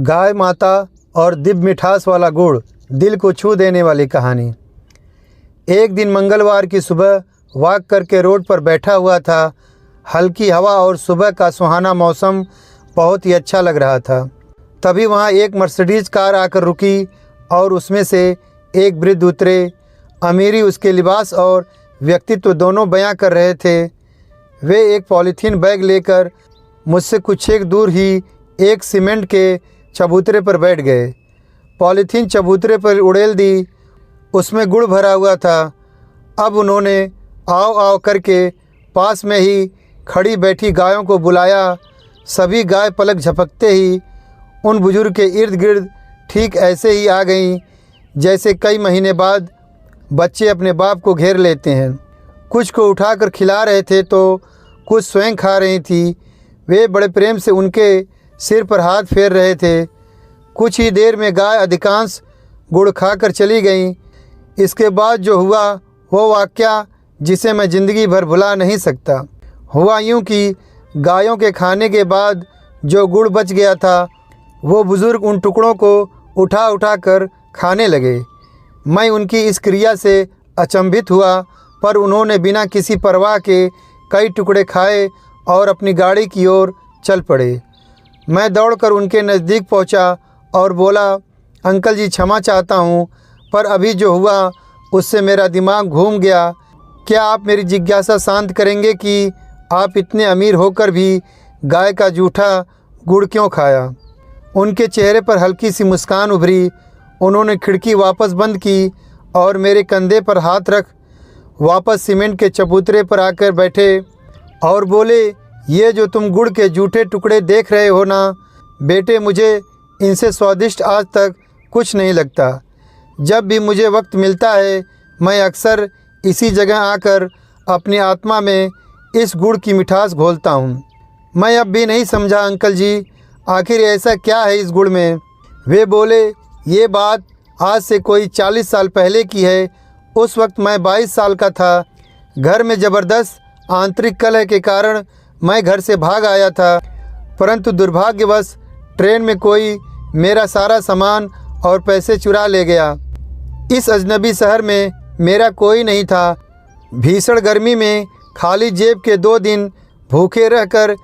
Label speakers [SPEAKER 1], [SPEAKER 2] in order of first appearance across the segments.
[SPEAKER 1] गाय माता और दिव्य मिठास वाला गुड़, दिल को छू देने वाली कहानी। एक दिन मंगलवार की सुबह वॉक करके रोड पर बैठा हुआ था। हल्की हवा और सुबह का सुहाना मौसम बहुत ही अच्छा लग रहा था। तभी वहाँ एक मर्सिडीज़ कार आकर रुकी और उसमें से एक वृद्ध उतरे। अमीरी उसके लिबास और व्यक्तित्व दोनों बयां कर रहे थे। वे एक पॉलीथीन बैग लेकर मुझसे कुछ एक दूर ही एक सीमेंट के चबूतरे पर बैठ गए। पॉलीथीन चबूतरे पर उड़ेल दी, उसमें गुड़ भरा हुआ था। अब उन्होंने आओ आओ करके पास में ही खड़ी बैठी गायों को बुलाया। सभी गाय पलक झपकते ही उन बुजुर्ग के इर्द गिर्द ठीक ऐसे ही आ गईं जैसे कई महीने बाद बच्चे अपने बाप को घेर लेते हैं। कुछ को उठाकर खिला रहे थे तो कुछ स्वयं खा रही थी। वे बड़े प्रेम से उनके सिर पर हाथ फेर रहे थे। कुछ ही देर में गाय अधिकांश गुड़ खाकर चली गईं। इसके बाद जो हुआ वो वाक़या जिसे मैं ज़िंदगी भर भुला नहीं सकता। हुआ यूँ कि गायों के खाने के बाद जो गुड़ बच गया था वो बुज़ुर्ग उन टुकड़ों को उठा उठा कर खाने लगे। मैं उनकी इस क्रिया से अचंभित हुआ, पर उन्होंने बिना किसी परवाह के कई टुकड़े खाए और अपनी गाड़ी की ओर चल पड़े। मैं दौड़कर उनके नज़दीक पहुंचा और बोला, अंकल जी क्षमा चाहता हूं, पर अभी जो हुआ उससे मेरा दिमाग घूम गया। क्या आप मेरी जिज्ञासा शांत करेंगे कि आप इतने अमीर होकर भी गाय का जूठा गुड़ क्यों खाया? उनके चेहरे पर हल्की सी मुस्कान उभरी। उन्होंने खिड़की वापस बंद की और मेरे कंधे पर हाथ रख वापस सीमेंट के चबूतरे पर आकर बैठे और बोले, ये जो तुम गुड़ के जूठे टुकड़े देख रहे हो ना बेटे, मुझे इनसे स्वादिष्ट आज तक कुछ नहीं लगता। जब भी मुझे वक्त मिलता है मैं अक्सर इसी जगह आकर अपनी आत्मा में इस गुड़ की मिठास घोलता हूँ। मैं अब भी नहीं समझा अंकल जी, आखिर ऐसा क्या है इस गुड़ में? वे बोले, ये बात आज से कोई 40 साल पहले की है। उस वक्त मैं 22 साल का था। घर में ज़बरदस्त आंतरिक कलह के कारण मैं घर से भाग आया था, परंतु दुर्भाग्यवश ट्रेन में कोई मेरा सारा सामान और पैसे चुरा ले गया। इस अजनबी शहर में मेरा कोई नहीं था। भीषण गर्मी में खाली जेब के 2 दिन भूखे रहकर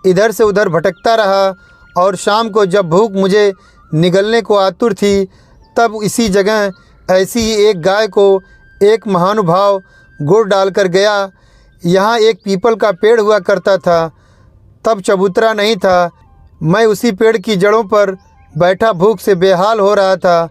[SPEAKER 1] इधर से उधर भटकता रहा और शाम को जब भूख मुझे निगलने को आतुर थी तब इसी जगह ऐसी ही एक गाय को एक महानुभाव गुड़ डालकर गया। यहाँ एक पीपल का पेड़ हुआ करता था, तब चबूतरा नहीं था। मैं उसी पेड़ की जड़ों पर बैठा भूख से बेहाल हो रहा था।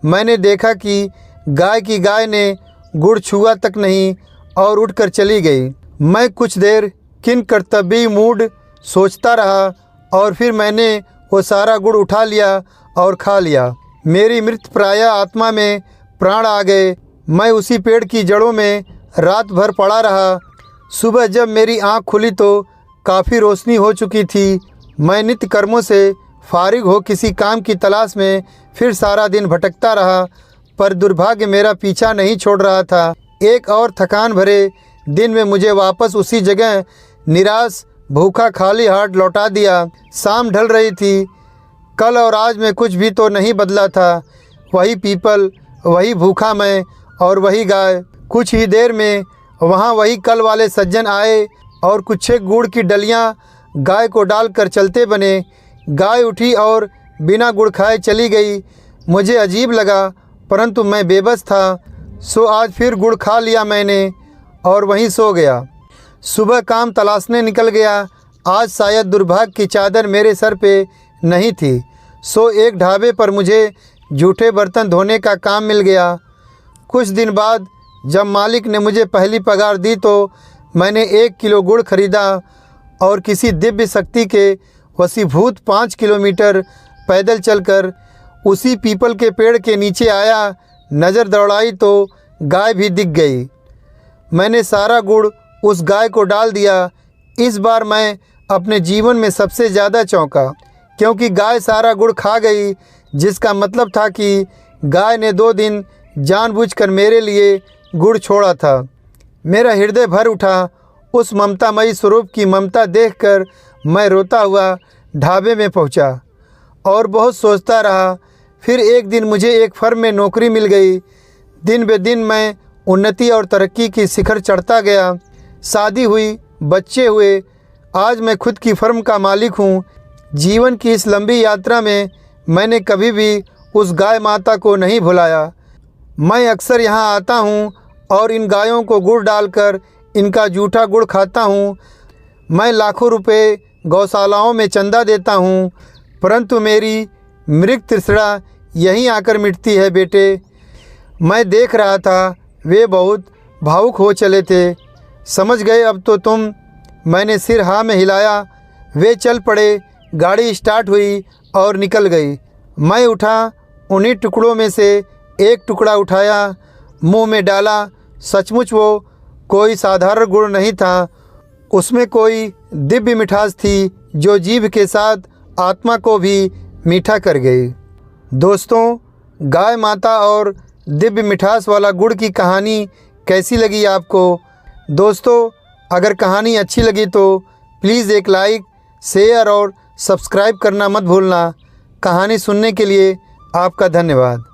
[SPEAKER 1] मैंने देखा कि गाय की गाय ने गुड़ छुआ तक नहीं और उठकर चली गई। मैं कुछ देर किन कर्तव्य मूड सोचता रहा और फिर मैंने वो सारा गुड़ उठा लिया और खा लिया। मेरी मृत प्राय आत्मा में प्राण आ गए। मैं उसी पेड़ की जड़ों में रात भर पड़ा रहा। सुबह जब मेरी आँख खुली तो काफ़ी रोशनी हो चुकी थी। मैं नित्य कर्मों से फारिग हो किसी काम की तलाश में फिर सारा दिन भटकता रहा, पर दुर्भाग्य मेरा पीछा नहीं छोड़ रहा था। एक और थकान भरे दिन में मुझे वापस उसी जगह निराश भूखा खाली हाथ लौटा दिया। शाम ढल रही थी। कल और आज में कुछ भी तो नहीं बदला था। वही पीपल, वही भूखा मैं और वही गाय। कुछ ही देर में वहाँ वही कल वाले सज्जन आए और कुछ एक गुड़ की डलियाँ गाय को डालकर चलते बने। गाय उठी और बिना गुड़ खाए चली गई। मुझे अजीब लगा, परंतु मैं बेबस था, सो आज फिर गुड़ खा लिया मैंने और वहीं सो गया। सुबह काम तलाशने निकल गया। आज शायद दुर्भाग्य की चादर मेरे सर पे नहीं थी, सो एक ढाबे पर मुझे जूठे बर्तन धोने का काम मिल गया। कुछ दिन बाद जब मालिक ने मुझे पहली पगार दी तो मैंने 1 किलो गुड़ खरीदा और किसी दिव्य शक्ति के वशीभूत 5 किलोमीटर पैदल चलकर उसी पीपल के पेड़ के नीचे आया। नज़र दौड़ाई तो गाय भी दिख गई। मैंने सारा गुड़ उस गाय को डाल दिया। इस बार मैं अपने जीवन में सबसे ज़्यादा चौंका, क्योंकि गाय सारा गुड़ खा गई, जिसका मतलब था कि गाय ने 2 दिन जानबूझकर मेरे लिए गुड़ छोड़ा था। मेरा हृदय भर उठा। उस ममतामयी स्वरूप की ममता देखकर मैं रोता हुआ ढाबे में पहुंचा और बहुत सोचता रहा। फिर एक दिन मुझे एक फर्म में नौकरी मिल गई। दिन ब दिन मैं उन्नति और तरक्की की शिखर चढ़ता गया। शादी हुई, बच्चे हुए, आज मैं खुद की फर्म का मालिक हूँ। जीवन की इस लंबी यात्रा में मैंने कभी भी उस गाय माता को नहीं भुलाया। मैं अक्सर यहाँ आता हूँ और इन गायों को गुड़ डालकर इनका जूठा गुड़ खाता हूँ। मैं लाखों रुपए गौशालाओं में चंदा देता हूँ, परंतु मेरी मृग तृष्णा यहीं आकर मिटती है बेटे। मैं देख रहा था वे बहुत भावुक हो चले थे। समझ गए अब तो तुम? मैंने सिर हाँ में हिलाया। वे चल पड़े। गाड़ी स्टार्ट हुई और निकल गई। मैं उठा, उन्हीं टुकड़ों में से एक टुकड़ा उठाया, मुंह में डाला। सचमुच वो कोई साधारण गुड़ नहीं था, उसमें कोई दिव्य मिठास थी जो जीभ के साथ आत्मा को भी मीठा कर गई। दोस्तों, गाय माता और दिव्य मिठास वाला गुड़ की कहानी कैसी लगी आपको? दोस्तों, अगर कहानी अच्छी लगी तो प्लीज़ एक लाइक, शेयर और सब्सक्राइब करना मत भूलना। कहानी सुनने के लिए आपका धन्यवाद।